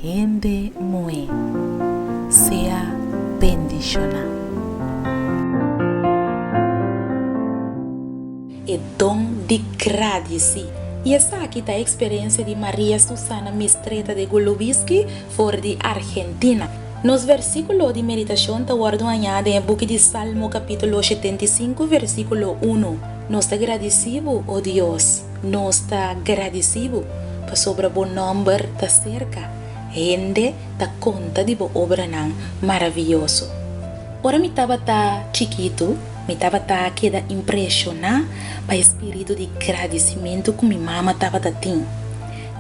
gente muy sea bendicionada. E dom de gradeci. E essa aqui tá a experiência de Maria Susana Mistreta de Golubiski, for de Argentina. Nos versículos de meditação tá guardado añade em book de Salmo capítulo 75, versículo 1. Nós está agradecido, oh Deus. Nós está agradecido para sobre o nome tá cerca. Gente tá conta de boa obra não maravilhoso. Ora me tava tá chiquito, me tava tá queda impressionar para espírito de agradecimento que minha mama tava tá tem.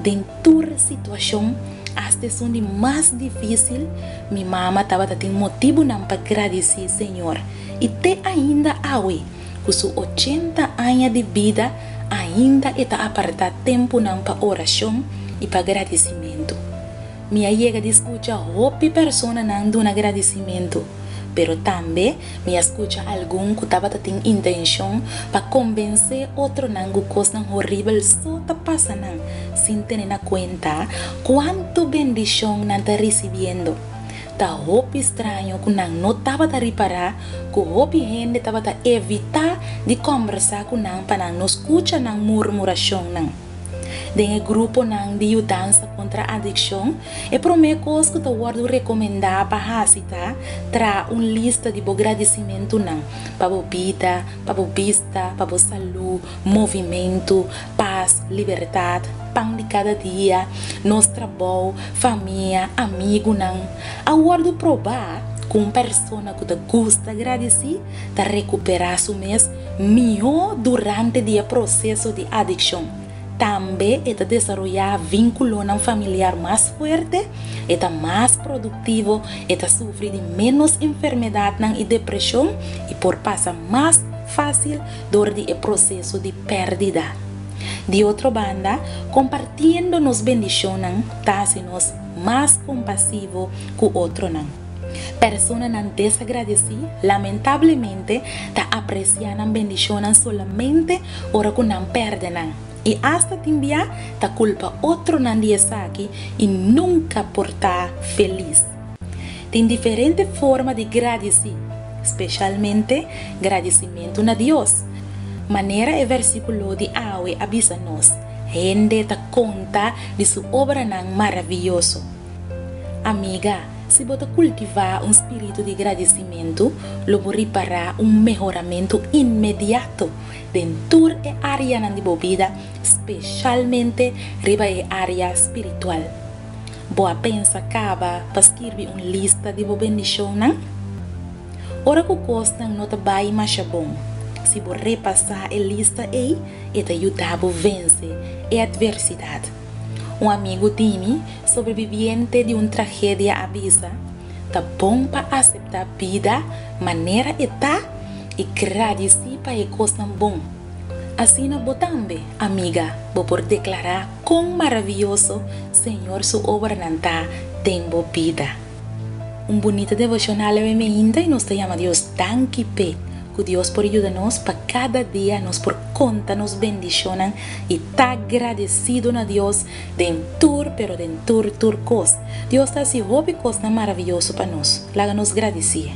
Dentro da situação as de mais difícil, minha mama tava tá tem motivo não para agradecer Senhor. E te ainda hoje, com seus 80 anos de vida, ainda está apartar tempo não para oração e para agradecimento. Minha chega de escutar hope pessoa não dando agradecimento. Pero também me escuta algum que estava tendo intenção para convencer outro não que coisa horrível só está passando sem ter na conta quanto bendição não está recebendo. Tá hope estranho que não estava a reparar que hope gente estava a evitar de conversar com não para não escutar não murmuração não. Dentro do grupo de ajudança contra a adicção, é para mim que eu vou recomendar para a tra uma lista de agradecimento para a vida, para a vista, para a saúde, movimento, paz, liberdade, pão de cada dia, nosso trabalho, família, amigo Aguardo provar com pessoa que te gosta agradecer, de recuperar seu mês melhor durante o processo de adicção. Também é desenvolver vínculo familiar mais forte, é mais produtivo, é sofrer de menos enfermidade e depressão e por passar mais fácil durante o processo de pérdida. De outra banda, compartilhando nos bendições, tá-se-nos mais compassivo com o outro Persona não desagradecer, lamentavelmente, está apreciando bendições solamente ora que não perde E hasta timbia ta culpa outro não dia aqui e nunca por estar feliz. Tem diferente forma de agradecer, especialmente agradecimento a Deus. Maneira é versículo de Awe avisa-nos, gente ta conta de sua obra maravilhoso. Amiga, se você cultivar espírito de agradecimento, logo reparar melhoramento imediato dentro da área da vida, especialmente na área espiritual. Boa pensa acaba para escrever uma lista de bendição, não? Ora que costa não te vai mais bom. Se você repassar a lista aí, te ajuda a vencer a adversidade. Amigo Timmy, sobrevivente de uma tragédia, avisa: tá bom para aceitar a vida, maneira está e agradecer para a coisa bom. Assim não também, amiga, vou por declarar quão maravilhoso Senhor sua obra não está tempo vida. Bonito devocional é ainda e nos chama Deus tanque pé. Que Deus por ajudar-nos para cada dia nos por conta nos bendicionam e tá agradecido a Deus dentro coisa. Deus está se hobby coisa maravilhoso para nós. Laga nos agradecer.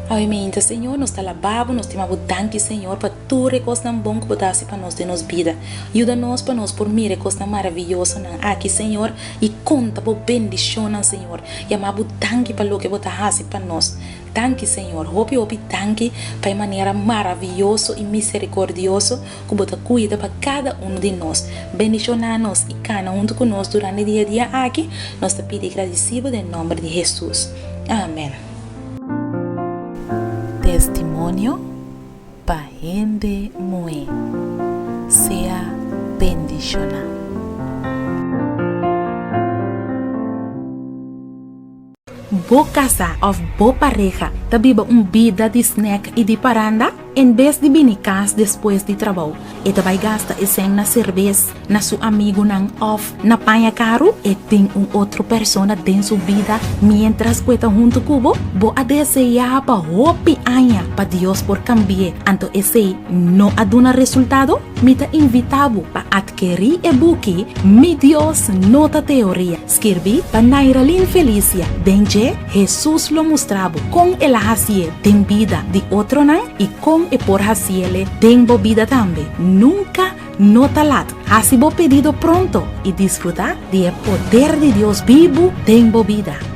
Amém, Senhor, nos está lavando, nos temos tanque, Senhor, para tudo coisa bom que botasse para nós de nos vida. Ajuda-nos para nós por mira coisa maravilhosa aqui, Senhor, e conta por bendição, Senhor. E amabo tanque para o que botasse para nós. Tanque, Senhor, hopi tanque para maneira maravilhosa e misericordiosa que você cuida para cada de nós. Bendicionar-nos e cada conosco durante o dia aqui. Nós te pedimos agradecido em nome de Jesus. Amém. Testimonio para gente muy sea bendicionada. Boa casa ou boa pareja tá viva vida de snack e de paranda em vez de binicas depois de trabalho. E vai gastar esse na cerveja, na seu amigo off, na panha caro e tem outra pessoa dentro sua vida, mientras que está junto com você, a desejar para hopi anha para Deus por cambiar. Então esse não aduna resultado, me te invitavo para adquirir e buki Mi Dios Nota Teoria. Escrevi para Nairalin Felicia. Denje, Jesus lo mostrava com el hacie den vida de outro nan e com e por haciele den vida também. Nunca nota lat. Hasibo pedido pronto e disfrutar de el poder de Dios vivo den vida.